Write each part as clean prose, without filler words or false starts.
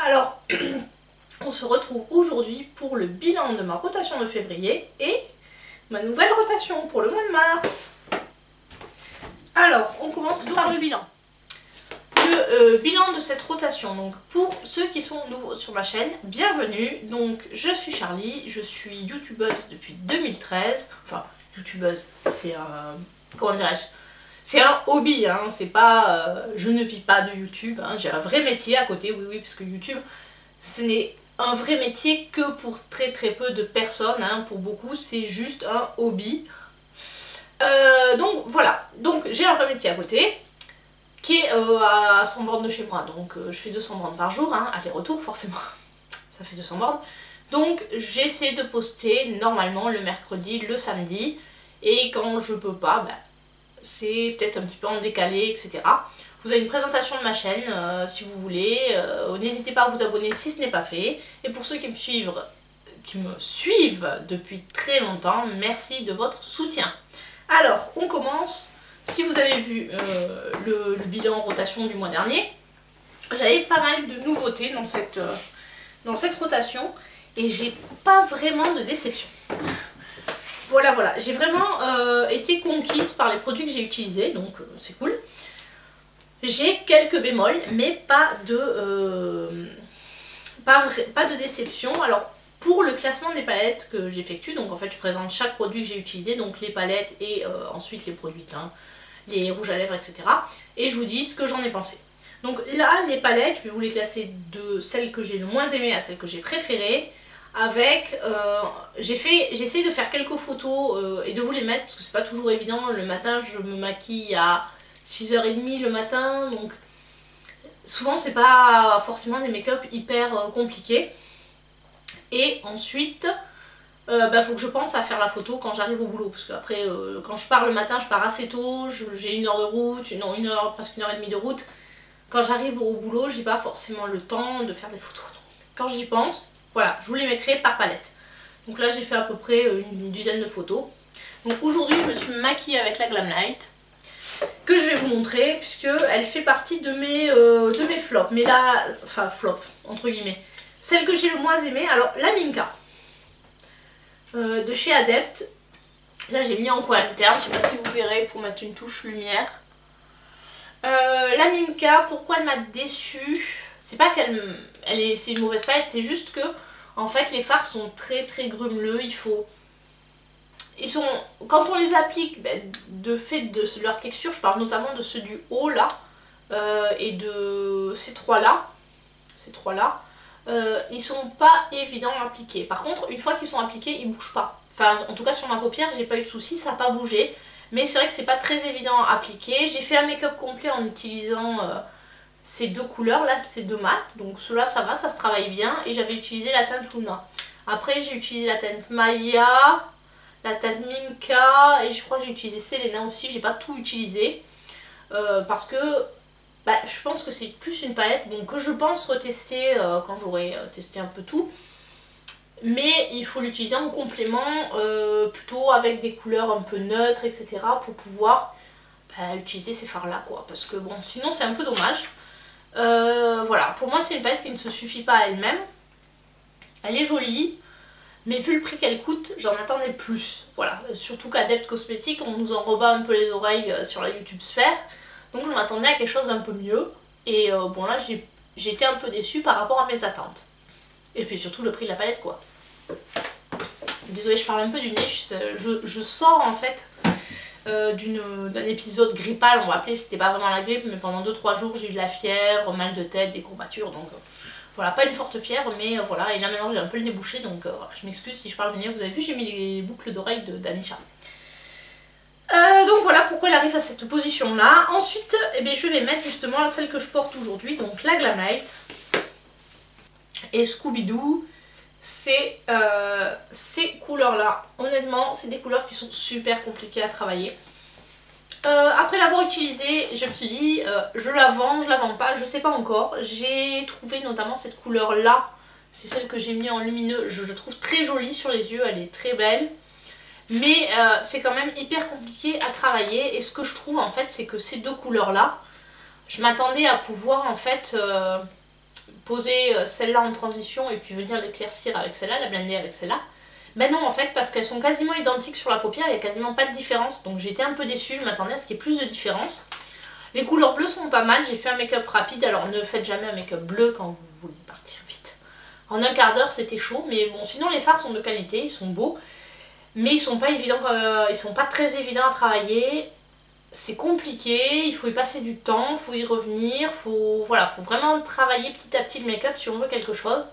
Alors, on se retrouve aujourd'hui pour le bilan de ma rotation de février et ma nouvelle rotation pour le mois de mars. Alors, on commence par le bilan. Le bilan de cette rotation. Donc, pour ceux qui sont nouveaux sur ma chaîne, bienvenue. Donc, je suis Charlie, je suis youtubeuse depuis 2013. Enfin, youtubeuse, c'est un... comment dirais-je ? C'est un hobby, hein, c'est pas... je ne vis pas de YouTube, hein, j'ai un vrai métier à côté, oui, parce que YouTube, ce n'est un vrai métier que pour très peu de personnes, hein, pour beaucoup, c'est juste un hobby. Donc voilà, donc j'ai un vrai métier à côté, qui est à 100 bornes de chez moi, donc je fais 200 bornes par jour, hein, aller-retour forcément, ça fait 200 bornes. Donc j'essaie de poster normalement le mercredi, le samedi, et quand je peux pas, bah, c'est peut-être un petit peu en décalé, etc. Vous avez une présentation de ma chaîne si vous voulez, n'hésitez pas à vous abonner si ce n'est pas fait. Et pour ceux qui me suivent depuis très longtemps, merci de votre soutien. Alors, on commence. Si vous avez vu le bilan rotation du mois dernier, j'avais pas mal de nouveautés dans cette rotation et j'ai pas vraiment de déception. Voilà, j'ai vraiment été conquise par les produits que j'ai utilisés, donc c'est cool. J'ai quelques bémols, mais pas de déception. Alors, pour le classement des palettes que j'effectue, donc en fait je présente chaque produit que j'ai utilisé, donc les palettes et ensuite les produits teints, les rouges à lèvres, etc. Et je vous dis ce que j'en ai pensé. Donc là, les palettes, je vais vous les classer de celles que j'ai le moins aimées à celles que j'ai préférées. Avec, j'ai essayé de faire quelques photos et de vous les mettre parce que c'est pas toujours évident. Le matin je me maquille à 6h30 le matin, donc souvent c'est pas forcément des make-up hyper compliqués. Et ensuite faut que je pense à faire la photo quand j'arrive au boulot, parce qu'après quand je pars le matin je pars assez tôt, j'ai 1 heure de route, non presque 1h30 de route. Quand j'arrive au boulot j'ai pas forcément le temps de faire des photos, donc quand j'y pense, voilà, je vous les mettrai par palette. Donc là j'ai fait à peu près une dizaine de photos. Donc aujourd'hui je me suis maquillée avec la Glamlight, que je vais vous montrer, puisque elle fait partie de mes flops. Mais là, enfin flop entre guillemets. Celle que j'ai le moins aimée, alors la Minka de chez Adept. Là j'ai mis en coin interne, je sais pas si vous verrez pour mettre une touche lumière. La Minka, pourquoi elle m'a déçue? C'est pas c'est une mauvaise palette, c'est juste que en fait les fards sont très grumeleux. Quand on les applique, de fait de leur texture, je parle notamment de ceux du haut là et de ces trois là, ils sont pas évidents à appliquer. Par contre, une fois qu'ils sont appliqués, ils bougent pas. Enfin, en tout cas sur ma paupière, j'ai pas eu de soucis, ça n'a pas bougé. Mais c'est vrai que c'est pas très évident à appliquer. J'ai fait un make-up complet en utilisant ces deux couleurs là, ces deux mats. Donc ceux-là ça va, ça se travaille bien. Et j'avais utilisé la teinte Luna. Après j'ai utilisé la teinte Maya, la teinte Minka et je crois que j'ai utilisé Selena aussi. J'ai pas tout utilisé parce que je pense que c'est plus une palette que je pense retester quand j'aurai testé un peu tout. Mais il faut l'utiliser en complément, plutôt avec des couleurs un peu neutres, etc. pour pouvoir utiliser ces fards là quoi. Parce que bon, sinon c'est un peu dommage. Voilà, pour moi c'est une palette qui ne se suffit pas à elle-même. Elle est jolie, mais vu le prix qu'elle coûte, j'en attendais plus. Voilà, surtout qu'Adept Cosmétiques, on nous en rebat un peu les oreilles sur la YouTube sphère. Donc je m'attendais à quelque chose d'un peu mieux. Et bon là j'ai été un peu déçue par rapport à mes attentes. Et puis surtout le prix de la palette quoi. Désolée, je parle un peu du nez, je sors en fait d'un épisode grippal, on va appeler, c'était pas vraiment la grippe, mais pendant 2-3 jours j'ai eu de la fièvre, mal de tête, des courbatures, donc voilà, pas une forte fièvre, mais voilà, et là maintenant j'ai un peu le nez bouché, donc voilà, je m'excuse si je parle du nez. Vous avez vu, j'ai mis les boucles d'oreilles d'Anisha. Donc voilà pourquoi elle arrive à cette position là. Ensuite je vais mettre justement celle que je porte aujourd'hui, donc la Glamlight et Scooby-Doo. Ces couleurs là, honnêtement c'est des couleurs qui sont super compliquées à travailler. Après l'avoir utilisée, je me suis dit je la vends pas, je sais pas encore. J'ai trouvé notamment cette couleur là, c'est celle que j'ai mis en lumineux, je la trouve très jolie sur les yeux, elle est très belle. Mais c'est quand même hyper compliqué à travailler, et ce que je trouve en fait c'est que ces deux couleurs là, je m'attendais à pouvoir en fait poser celle-là en transition et puis venir l'éclaircir avec celle-là, la blender avec celle-là. Ben non en fait parce qu'elles sont quasiment identiques sur la paupière, il n'y a quasiment pas de différence. Donc j'étais un peu déçue, je m'attendais à ce qu'il y ait plus de différence. Les couleurs bleues sont pas mal, j'ai fait un make-up rapide, alors ne faites jamais un make-up bleu quand vous voulez partir vite. En un quart d'heure c'était chaud, mais bon sinon les fards sont de qualité, ils sont beaux. Mais ils sont pas évidents, ils sont pas très évidents à travailler. C'est compliqué, il faut y passer du temps, il faut y revenir, voilà, faut vraiment travailler petit à petit le make-up si on veut quelque chose.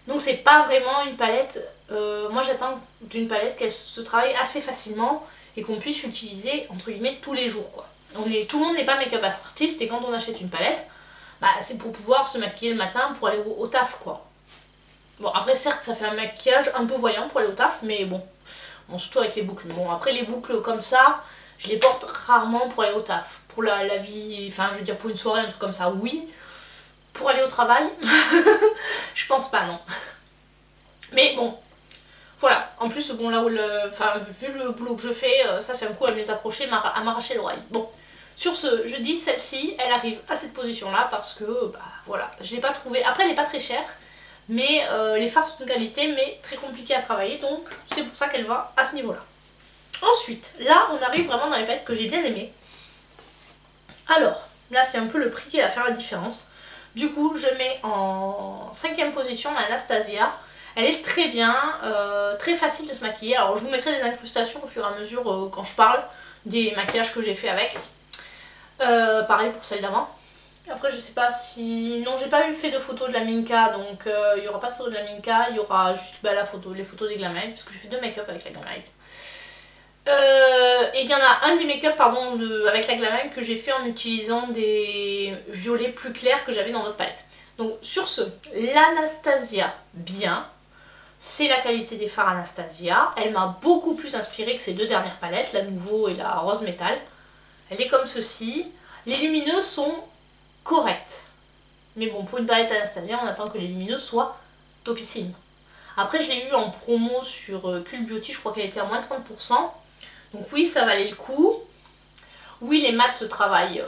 Donc c'est pas vraiment une palette, moi j'attends d'une palette qu'elle se travaille assez facilement et qu'on puisse l'utiliser entre guillemets tous les jours quoi. Tout le monde n'est pas make-up artiste et quand on achète une palette, bah, c'est pour pouvoir se maquiller le matin pour aller au taf quoi. Bon après certes ça fait un maquillage un peu voyant pour aller au taf mais bon surtout avec les boucles. Bon après les boucles comme ça, je les porte rarement pour aller au taf. Pour la vie, enfin je veux dire pour une soirée, un truc comme ça, oui. Pour aller au travail, je pense pas non. Mais bon, voilà. En plus bon là où vu le boulot que je fais, ça c'est un coup à me les accrocher, à m'arracher l'oreille. Bon, sur ce, je dis celle-ci, elle arrive à cette position là parce que bah voilà, je l'ai pas trouvée. Après elle est pas très chère. Mais les fards sont de qualité mais très compliquées à travailler donc c'est pour ça qu'elle va à ce niveau là. Ensuite là on arrive vraiment dans les palettes que j'ai bien aimées. Alors là c'est un peu le prix qui va faire la différence. Du coup je mets en 5ème position l'Anastasia. Elle est très bien, très facile de se maquiller. Alors je vous mettrai des incrustations au fur et à mesure quand je parle des maquillages que j'ai fait avec. Pareil pour celle d'avant. Après je sais pas si... Non j'ai pas eu fait de photo de la Minka donc il n'y aura pas de photo de la Minka, il y aura juste bah, les photos des Glamite puisque je fais 2 make-up avec la Glamite. Et il y en a un des make-up pardon avec la Glamite que j'ai fait en utilisant des violets plus clairs que j'avais dans d'autres palettes. Donc sur ce, l'Anastasia bien, c'est la qualité des fards Anastasia, elle m'a beaucoup plus inspirée que ces 2 dernières palettes, la Nouveau et la Rose Métal. Elle est comme ceci, les lumineuses sont correct. Mais bon, pour une palette Anastasia, on attend que les lumineuses soient topissimes. Après, je l'ai eu en promo sur Cult Beauty, je crois qu'elle était à moins 30%. Donc oui, ça valait le coup. Oui, les mats se travaillent.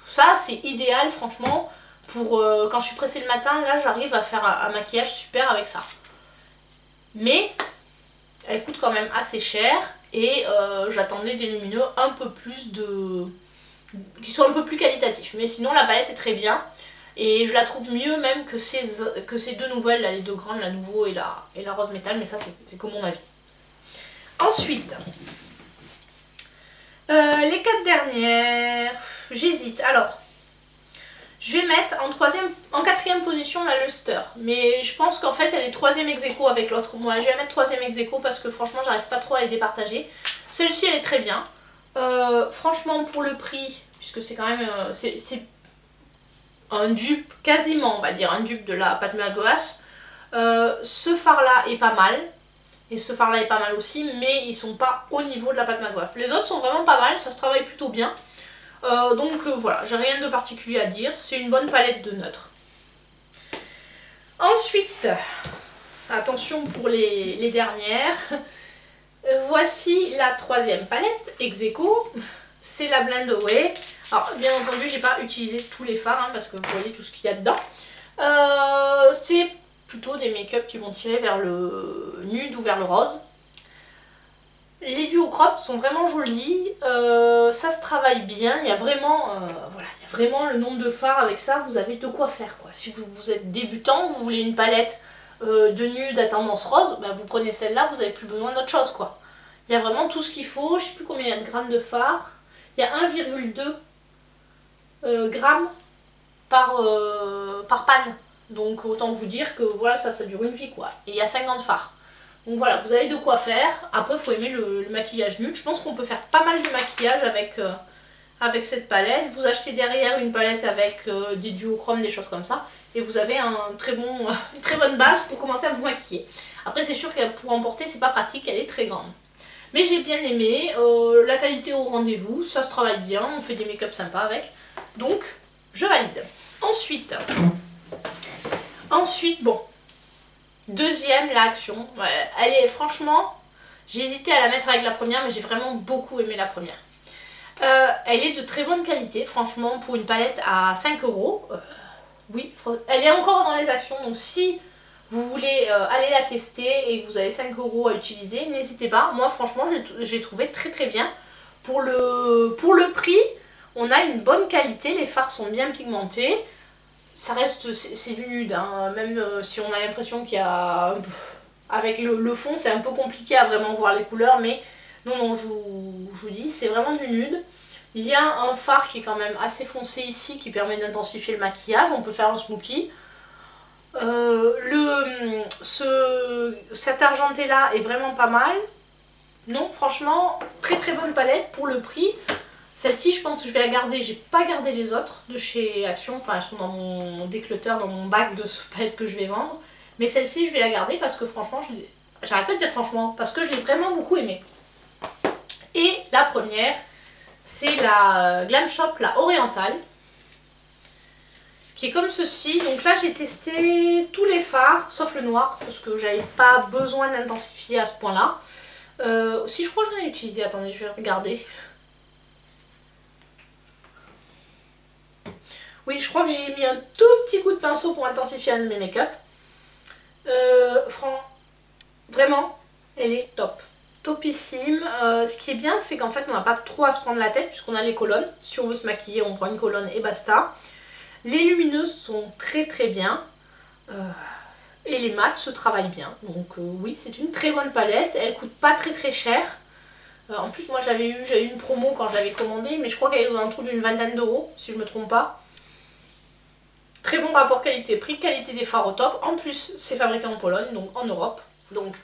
Ça, c'est idéal, franchement, pour quand je suis pressée le matin, là, j'arrive à faire un maquillage super avec ça. Mais, elle coûte quand même assez cher. Et j'attendais des lumineux un peu plus qui sont un peu plus qualitatifs. Mais sinon la palette est très bien. Et je la trouve mieux même que ces 2 nouvelles, là, les 2 grandes, la Nouveau et la Rose Métal. Mais ça c'est que mon avis. Ensuite, les 4 dernières, j'hésite. Alors, je vais mettre en 4ème position la Luster. Mais je pense qu'en fait elle est 3ème ex-aequo avec l'autre. Moi je vais la mettre 3ème ex-aequo parce que franchement j'arrive pas trop à les départager. Celle-ci elle est très bien. Franchement pour le prix, puisque c'est quand même c'est un dupe, quasiment on va dire, un dupe de la Pat McGrath. Ce fard là est pas mal. Et ce fard là est pas mal aussi, mais ils sont pas au niveau de la Pat McGrath. Les autres sont vraiment pas mal, ça se travaille plutôt bien. Donc voilà, j'ai rien de particulier à dire, c'est une bonne palette de neutre. Ensuite, attention pour les dernières, voici la 3ème palette, ex-aequo, c'est la Blend Away. Alors bien entendu j'ai pas utilisé tous les fards hein, parce que vous voyez tout ce qu'il y a dedans. C'est plutôt des make-up qui vont tirer vers le nude ou vers le rose. Les duos crop sont vraiment jolis, ça se travaille bien, il y a vraiment, voilà, il y a vraiment le nombre de fards avec ça, vous avez de quoi faire quoi. Si vous êtes débutant, vous voulez une palette de nude à tendance rose, bah vous prenez celle-là, vous n'avez plus besoin d'autre chose quoi. Il y a vraiment tout ce qu'il faut, je sais plus combien il y a de grammes de fard, il y a 1,2 grammes par panne, donc autant vous dire que voilà ça dure une vie quoi, et il y a 50 fards. Donc voilà, vous avez de quoi faire. Après, il faut aimer le maquillage nude. Je pense qu'on peut faire pas mal de maquillage avec cette palette. Vous achetez derrière une palette avec des duochromes, des choses comme ça. Et vous avez une très bonne base pour commencer à vous maquiller. Après, c'est sûr que pour emporter, c'est pas pratique, elle est très grande. Mais j'ai bien aimé. La qualité au rendez-vous, ça se travaille bien. On fait des make-up sympas avec. Donc, je valide. Ensuite, bon... Deuxième, la Action. Ouais, elle est franchement, j'ai hésité à la mettre avec la première, mais j'ai vraiment beaucoup aimé la première. Elle est de très bonne qualité, franchement, pour une palette à 5 €. Oui, elle est encore dans les actions, donc si vous voulez aller la tester et que vous avez 5 € à utiliser, n'hésitez pas. Moi franchement j'ai trouvé très très bien. Pour le prix, on a une bonne qualité, les fards sont bien pigmentés. Ça reste, c'est du nude, hein. Même si on a l'impression qu'il y a... Avec le fond c'est un peu compliqué à vraiment voir les couleurs, mais non, je vous dis, c'est vraiment du nude. Il y a un fard qui est quand même assez foncé ici, qui permet d'intensifier le maquillage, on peut faire un smoky. Cet argenté là est vraiment pas mal. Non, franchement, très très bonne palette pour le prix. Celle-ci, je pense que je vais la garder. J'ai pas gardé les autres de chez Action. Enfin, elles sont dans mon déclutter, dans mon bac de palettes que je vais vendre. Mais celle-ci, je vais la garder parce que franchement, j'arrête pas de dire franchement, parce que je l'ai vraiment beaucoup aimée. Et la première, c'est la Glam Shop, la Orientale, qui est comme ceci. Donc là, j'ai testé tous les fards, sauf le noir, parce que j'avais pas besoin d'intensifier à ce point-là. Si, je crois que j'en ai utilisé. Attendez, je vais regarder. Oui, je crois que j'ai mis un tout petit coup de pinceau pour intensifier un de mes make-up. Vraiment, elle est top. Topissime. Ce qui est bien, c'est qu'en fait, on n'a pas trop à se prendre la tête puisqu'on a les colonnes. Si on veut se maquiller, on prend une colonne et basta. Les lumineuses sont très très bien. Et les mats se travaillent bien. Donc oui, c'est une très bonne palette. Elle coûte pas très très cher. En plus, moi j'ai eu une promo quand je l'avais commandée, mais je crois qu'elle est aux alentours d'une vingtaine d'euros, si je me trompe pas. Très bon rapport qualité-prix, qualité des fards au top. En plus, c'est fabriqué en Pologne, donc en Europe. Donc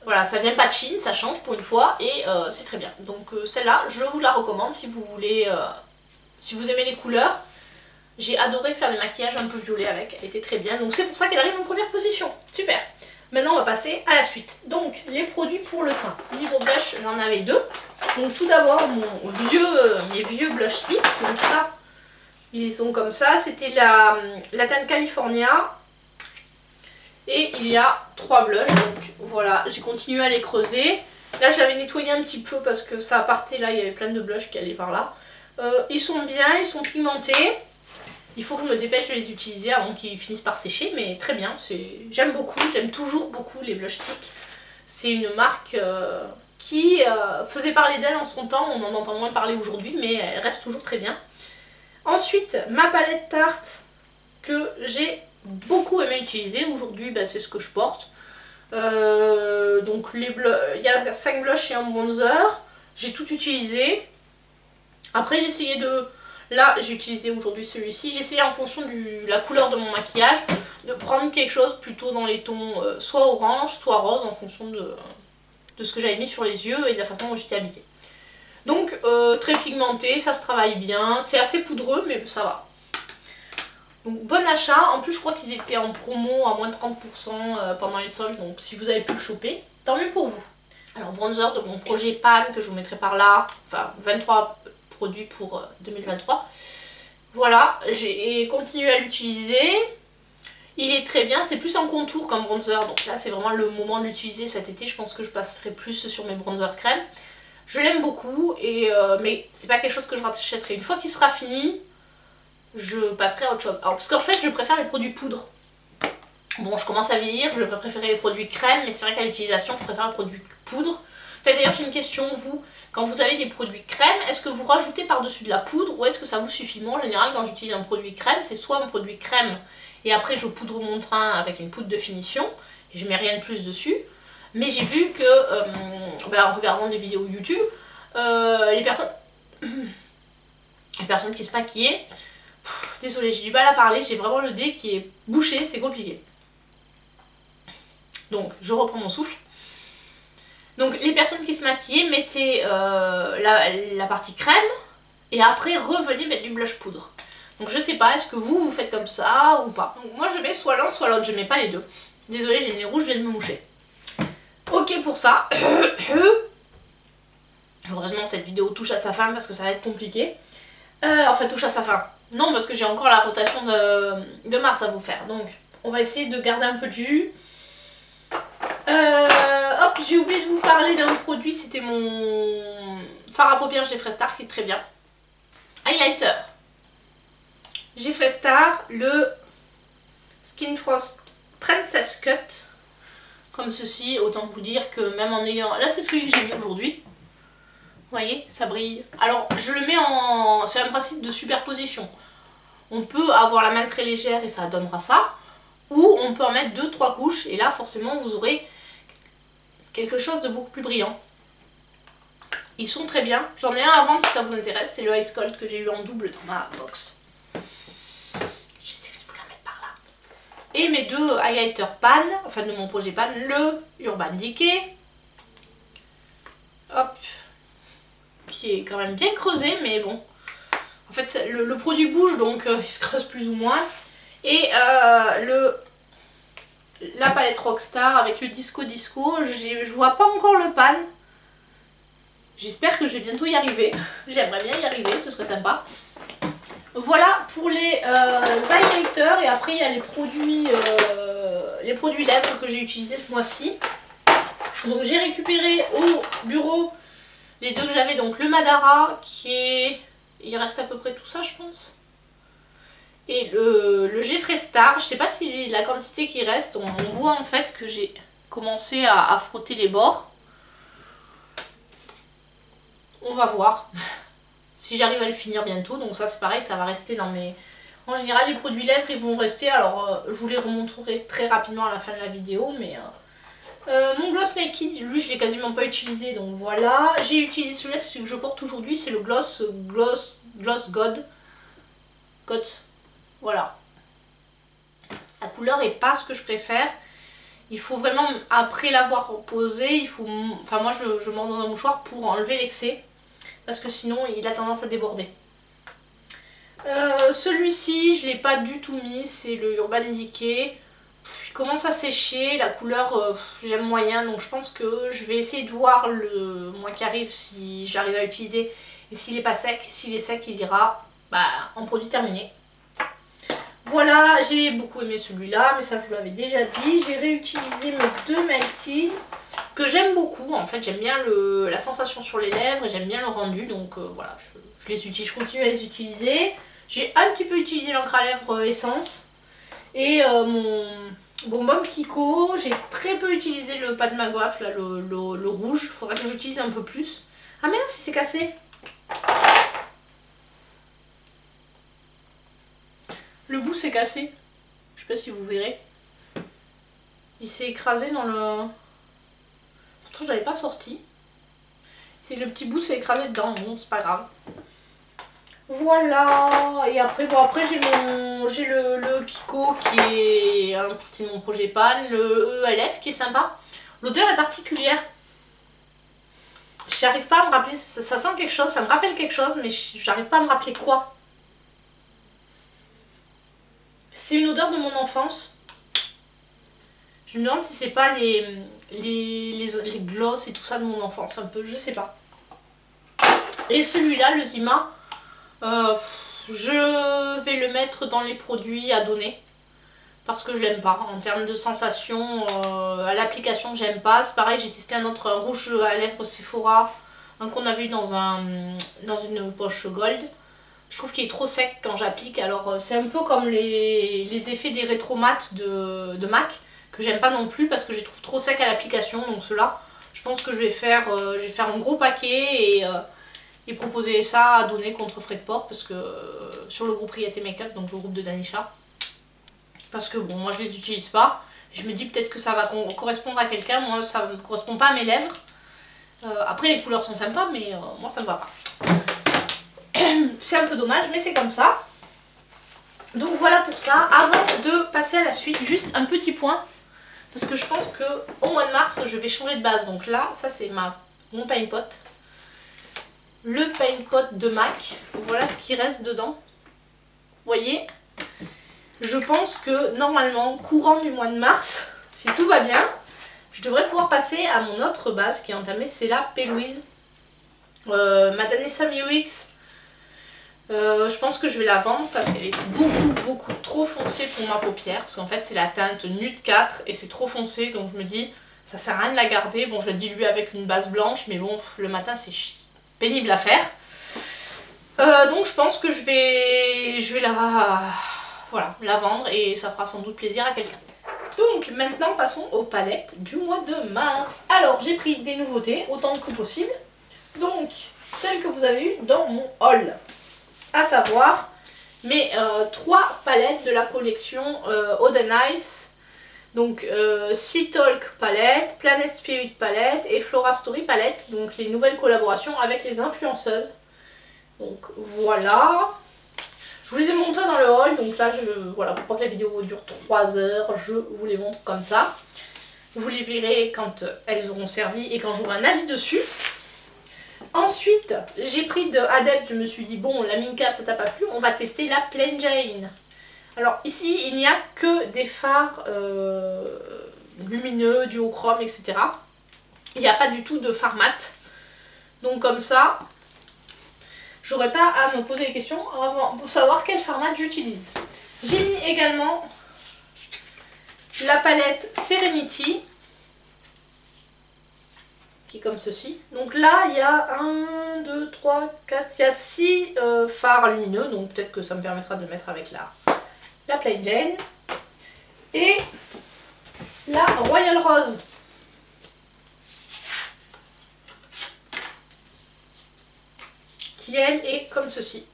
voilà, ça vient pas de Chine, ça change pour une fois et c'est très bien. Donc celle-là, je vous la recommande si vous voulez, si vous aimez les couleurs. J'ai adoré faire des maquillages un peu violets avec, elle était très bien. Donc c'est pour ça qu'elle arrive en première position. Super. Maintenant, on va passer à la suite. Donc les produits pour le teint. Niveau blush, j'en avais deux. Donc tout d'abord, mes vieux blush sticks. Donc ça... Ils sont comme ça, c'était la teinte California. Et il y a 3 blushs, donc voilà, j'ai continué à les creuser. Là je l'avais nettoyé un petit peu parce que ça partait là, il y avait plein de blushs qui allaient par là. Ils sont bien, ils sont pigmentés. Il faut que je me dépêche de les utiliser avant qu'ils finissent par sécher, mais très bien, j'aime beaucoup, j'aime toujours beaucoup les blush sticks. C'est une marque qui faisait parler d'elle en son temps, on en entend moins parler aujourd'hui, mais elle reste toujours très bien. Ensuite, ma palette Tarte que j'ai beaucoup aimé utiliser. Aujourd'hui, bah, c'est ce que je porte. Donc il y a 5 blushs et un bronzer. J'ai tout utilisé. Après, j'ai essayé de... Là, j'ai utilisé aujourd'hui celui-ci. J'ai essayé en fonction de la couleur de mon maquillage de prendre quelque chose plutôt dans les tons soit orange, soit rose en fonction de ce que j'avais mis sur les yeux et de la façon dont j'étais habillée. Donc très pigmenté, ça se travaille bien, c'est assez poudreux mais ça va. Donc bon achat, en plus je crois qu'ils étaient en promo à moins de 30% pendant les soldes, donc si vous avez pu le choper, tant mieux pour vous. Alors bronzer de mon projet Pan que je vous mettrai par là, enfin 23 produits pour 2023. Voilà, j'ai continué à l'utiliser. Il est très bien, c'est plus en contour qu'en bronzer, donc là c'est vraiment le moment de l'utiliser cet été, je pense que je passerai plus sur mes bronzers crème. Je l'aime beaucoup, mais c'est pas quelque chose que je rachèterai. Une fois qu'il sera fini, je passerai à autre chose. Alors, parce qu'en fait, je préfère les produits poudre. Bon, je commence à vieillir, je devrais préférer les produits crème, mais c'est vrai qu'à l'utilisation, je préfère les produits poudre. D'ailleurs, j'ai une question, vous, quand vous avez des produits crème, est-ce que vous rajoutez par-dessus de la poudre ou est-ce que ça vous suffit? Moi, en général, quand j'utilise un produit crème, c'est soit un produit crème et après je poudre mon teint avec une poudre de finition et je mets rien de plus dessus. Mais j'ai vu que, en regardant des vidéos YouTube, les personnes qui se maquillaient, désolée, j'ai du mal à parler, j'ai vraiment le nez qui est bouché, c'est compliqué. Donc, je reprends mon souffle. Donc, les personnes qui se maquillaient mettaient la partie crème et après revenaient mettre du blush poudre. Donc, je sais pas, est-ce que vous faites comme ça ou pas? Donc, moi, je mets soit l'un soit l'autre, je mets pas les deux. Désolée, j'ai le nez rouge, je viens de me moucher. Ok pour ça. Heureusement cette vidéo touche à sa fin parce que ça va être compliqué. Enfin touche à sa fin. Non parce que j'ai encore la rotation de mars à vous faire. Donc on va essayer de garder un peu de jus. Hop, j'ai oublié de vous parler d'un produit. C'était mon fard à paupières Jeffree Star qui est très bien. Highlighter. Jeffree Star, le Skin Frost Princess Cut. Comme ceci, autant vous dire que même en ayant... Là c'est celui que j'ai mis aujourd'hui. Vous voyez, ça brille. Alors je le mets en... C'est un principe de superposition. On peut avoir la main très légère et ça donnera ça. Ou on peut en mettre 2-3 couches et là forcément vous aurez quelque chose de beaucoup plus brillant. Ils sont très bien. J'en ai un à vendre si ça vous intéresse. C'est le Ice Cold que j'ai eu en double dans ma box. J'essaierai de vous la mettre par là. Et mes deux highlighters pan, enfin de mon projet pan, le Urban Decay. Hop. Qui est quand même bien creusé, mais bon. En fait, le produit bouge, donc il se creuse plus ou moins. Et la palette Rockstar avec le Disco. Je vois pas encore le pan. J'espère que je vais bientôt y arriver. J'aimerais bien y arriver, ce serait sympa. Voilà pour les highlighters. Et après, il y a les produits lèvres que j'ai utilisés ce mois-ci. Donc j'ai récupéré au bureau les deux que j'avais. Donc le Madara qui est... Il reste à peu près tout ça, je pense. Et le Jeffree Star. Je sais pas si la quantité qui reste. On voit en fait que j'ai commencé à frotter les bords. On va voir si j'arrive à le finir bientôt. Donc ça c'est pareil, ça va rester dans mes... En général les produits lèvres ils vont rester. Alors je vous les remontrerai très rapidement à la fin de la vidéo. Mais mon Gloss Naked, lui je l'ai quasiment pas utilisé. Donc voilà. J'ai utilisé celui-là, c'est celui que je porte aujourd'hui. C'est le Gloss God. Voilà. La couleur est pas ce que je préfère. Il faut vraiment, après l'avoir posé, il faut... Enfin moi je mets dans un mouchoir pour enlever l'excès. Parce que sinon il a tendance à déborder. Celui-ci je l'ai pas du tout mis, c'est le Urban Decay. Il commence à sécher, la couleur j'aime moyen, donc je pense que je vais essayer de voir le mois qui arrive si j'arrive à l'utiliser. Et s'il n'est pas sec, s'il est sec il ira en produit terminé. Voilà, j'ai beaucoup aimé celui-là, mais ça je vous l'avais déjà dit. J'ai réutilisé mes deux Melty que j'aime beaucoup. En fait, j'aime bien la sensation sur les lèvres et j'aime bien le rendu. Donc voilà, je continue à les utiliser. J'ai un petit peu utilisé l'encre à lèvres essence. Et mon bonbon Kiko, j'ai très peu utilisé le Pat McGrath, là, le rouge. Il faudra que j'utilise un peu plus. Ah mince, il s'est cassé. Le bout s'est cassé. Je sais pas si vous verrez. Il s'est écrasé dans le... Pourtant j'avais pas sorti. Le petit bout s'est écrasé dedans. Bon, c'est pas grave. Voilà. Et après, bon, après j'ai le Kiko qui est un partie de mon projet pan. Le ELF qui est sympa. L'odeur est particulière. J'arrive pas à me rappeler. Ça sent quelque chose. Ça me rappelle quelque chose. Mais j'arrive pas à me rappeler quoi. C'est une odeur de mon enfance. Je me demande si c'est pas les gloss et tout ça de mon enfance un peu, je sais pas. Et celui-là, le Zima, je vais le mettre dans les produits à donner. Parce que je l'aime pas. En termes de sensation, à l'application j'aime pas. C'est pareil, j'ai testé un autre rouge à lèvres Sephora. Un qu'on avait eu dans une poche gold. Je trouve qu'il est trop sec quand j'applique. Alors c'est un peu comme les effets des rétromats de MAC. Que j'aime pas non plus parce que je les trouve trop secs à l'application. Donc ceux-là, je pense que je vais faire un gros paquet et proposer ça à donner contre frais de port. Parce que sur le groupe Riette Makeup, donc le groupe de Danisha. Parce que bon, moi je les utilise pas. Je me dis peut-être que ça va correspondre à quelqu'un. Moi ça ne correspond pas à mes lèvres. Après les couleurs sont sympas mais moi ça me va pas. C'est un peu dommage mais c'est comme ça. Donc voilà pour ça. Avant de passer à la suite, juste un petit point. Parce que je pense qu'au mois de mars je vais changer de base. Donc là, ça c'est mon paint pot. Le paint pot de MAC. Voilà ce qui reste dedans. Vous voyez, je pense que normalement, courant du mois de mars, si tout va bien, je devrais pouvoir passer à mon autre base qui est entamée. C'est la P. Louise. Ma Danessa Mix. Je pense que je vais la vendre parce qu'elle est beaucoup trop foncée pour ma paupière. Parce qu'en fait c'est la teinte Nude 4 et c'est trop foncé. Donc je me dis ça sert à rien de la garder. Bon je la dilue avec une base blanche mais bon le matin c'est pénible à faire. Donc je pense que je vais la voilà, la vendre et ça fera sans doute plaisir à quelqu'un. Donc maintenant passons aux palettes du mois de mars. Alors j'ai pris des nouveautés, autant que possible. Donc celles que vous avez eues dans mon haul. À savoir mes 3 palettes de la collection Oden Ice. Donc Sea Talk palette, Planet Spirit palette et Flora Story palette. Donc les nouvelles collaborations avec les influenceuses. Donc voilà. Je vous les ai montrées dans le haul, donc là, voilà, pour pas que la vidéo dure 3 heures, je vous les montre comme ça. Vous les verrez quand elles auront servi et quand j'aurai un avis dessus. Ensuite, j'ai pris de Adept, je me suis dit, bon, la Minka, ça t'a pas plu, on va tester la Plain Jane. Alors ici, il n'y a que des fards lumineux, duochrome, etc. Il n'y a pas du tout de fard mat. Donc comme ça... j'aurais pas à me poser des questions avant pour savoir quel format j'utilise. J'ai mis également la palette Serenity qui est comme ceci. Donc là il y a 1, 2, 3, 4, il y a 6 fards lumineux, donc peut-être que ça me permettra de le mettre avec la Plain Jane. Et la Royal Rose. Qui elle est comme ceci.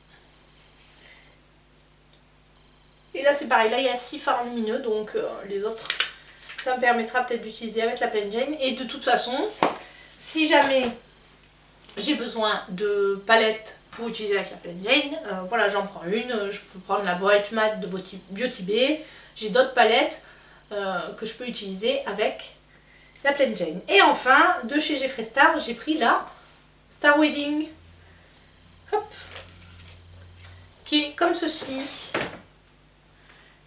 Et là c'est pareil, là il y a 6 fards lumineux, donc les autres ça me permettra peut-être d'utiliser avec la Plain Jane. Et de toute façon, si jamais j'ai besoin de palettes pour utiliser avec la Plain Jane, voilà, j'en prends une. Je peux prendre la Bright Matte de Beauty Bay. J'ai d'autres palettes que je peux utiliser avec la Plain Jane. Et enfin, de chez Jeffree Star, j'ai pris la Star Wedding. Hop, qui est comme ceci.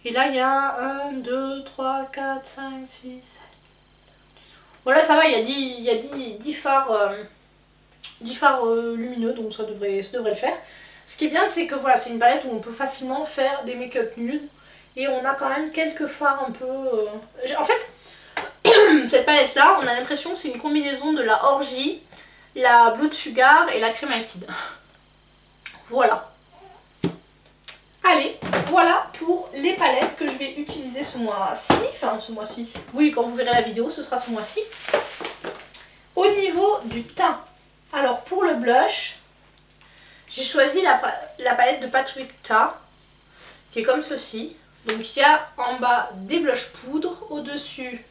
Et là il y a 1, 2, 3, 4, 5, 6, 7. Voilà, ça va, il y a 10 fards, 10 fards lumineux, donc ça devrait le faire. Ce qui est bien, c'est que voilà, c'est une palette où on peut facilement faire des make-up nudes. Et on a quand même quelques fards un peu... En fait, cette palette là, on a l'impression que c'est une combinaison de la Orgy, la Blood Sugar et la Cremated. Voilà. Allez, voilà pour les palettes que je vais utiliser ce mois-ci. Enfin, ce mois-ci. Oui, quand vous verrez la vidéo, ce sera ce mois-ci. Au niveau du teint. Alors, pour le blush, j'ai choisi la palette de Patricia, qui est comme ceci. Donc, il y a en bas des blushs poudre. Au-dessus...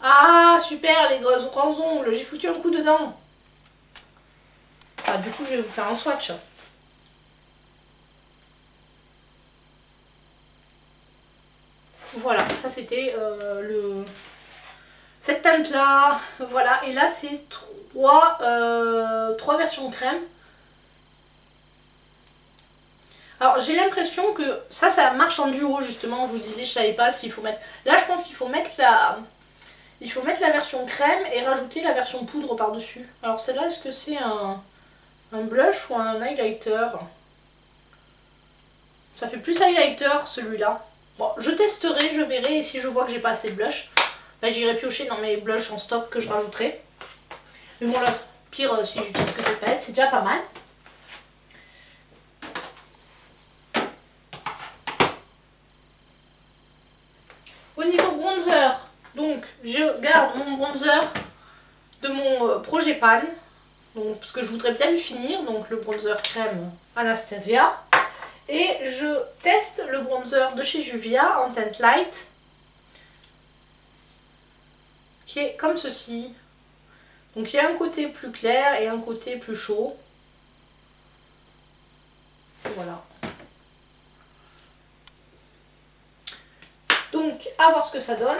Ah, super, les grands ongles. J'ai foutu un coup dedans. Ah, du coup, je vais vous faire un swatch. Voilà, ça c'était cette teinte là, voilà, et là c'est 3 versions crème. Alors j'ai l'impression que ça marche en duo justement, je vous disais, je savais pas s'il faut mettre... Là je pense qu'il faut mettre la version crème et rajouter la version poudre par dessus. Alors celle-là, est-ce que c'est un blush ou un highlighter? Ça fait plus highlighter celui-là. Bon, je testerai, je verrai, et si je vois que j'ai pas assez de blush, bah, j'irai piocher dans mes blushs en stock que je rajouterai. Mais bon là, pire si j'utilise que cette palette, c'est déjà pas mal. Au niveau bronzer, donc je garde mon bronzer de mon projet Pan, donc, parce que je voudrais bien le finir, donc le bronzer crème Anastasia. Et je teste le bronzer de chez Juvia en teinte light, qui est comme ceci. Donc il y a un côté plus clair et un côté plus chaud. Voilà. Donc à voir ce que ça donne.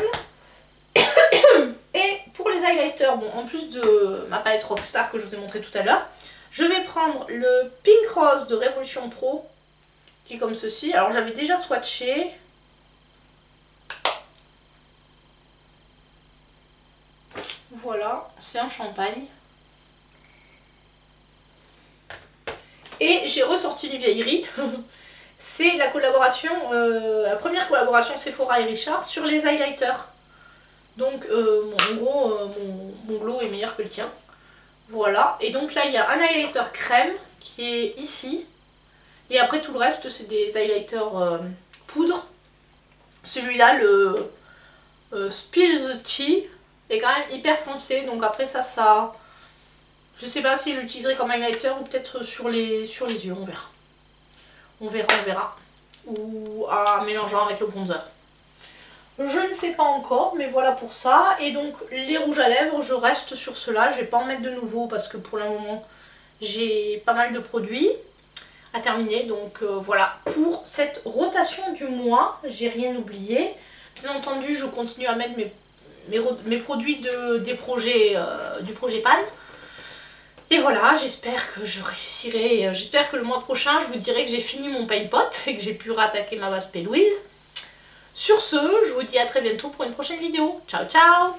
Et pour les highlighters, bon, en plus de ma palette Rockstar que je vous ai montré tout à l'heure, je vais prendre le Pink Rose de Revolution Pro, qui est comme ceci. Alors j'avais déjà swatché. Voilà, c'est un champagne. Et j'ai ressorti une vieillerie. C'est la collaboration, la première collaboration Sephora et Richard sur les highlighters. Donc en gros mon glow est meilleur que le tien. Voilà, et donc là il y a un highlighter crème qui est ici. Et après tout le reste c'est des highlighters poudre. Celui-là, le Spill the Tea, est quand même hyper foncé. Donc après ça... Je sais pas si je l'utiliserai comme highlighter ou peut-être sur les yeux, on verra. On verra. Ou en mélangeant avec le bronzer. Je ne sais pas encore, mais voilà pour ça. Et donc les rouges à lèvres, je reste sur cela. Je vais pas en mettre de nouveau parce que pour le moment, j'ai pas mal de produits à terminer. Donc voilà, pour cette rotation du mois, j'ai rien oublié. Bien entendu, je continue à mettre mes produits du projet Pan. Et voilà, j'espère que je réussirai, j'espère que le mois prochain, je vous dirai que j'ai fini mon paint pot et que j'ai pu rattaquer ma base P. Louise. Sur ce, je vous dis à très bientôt pour une prochaine vidéo. Ciao ciao!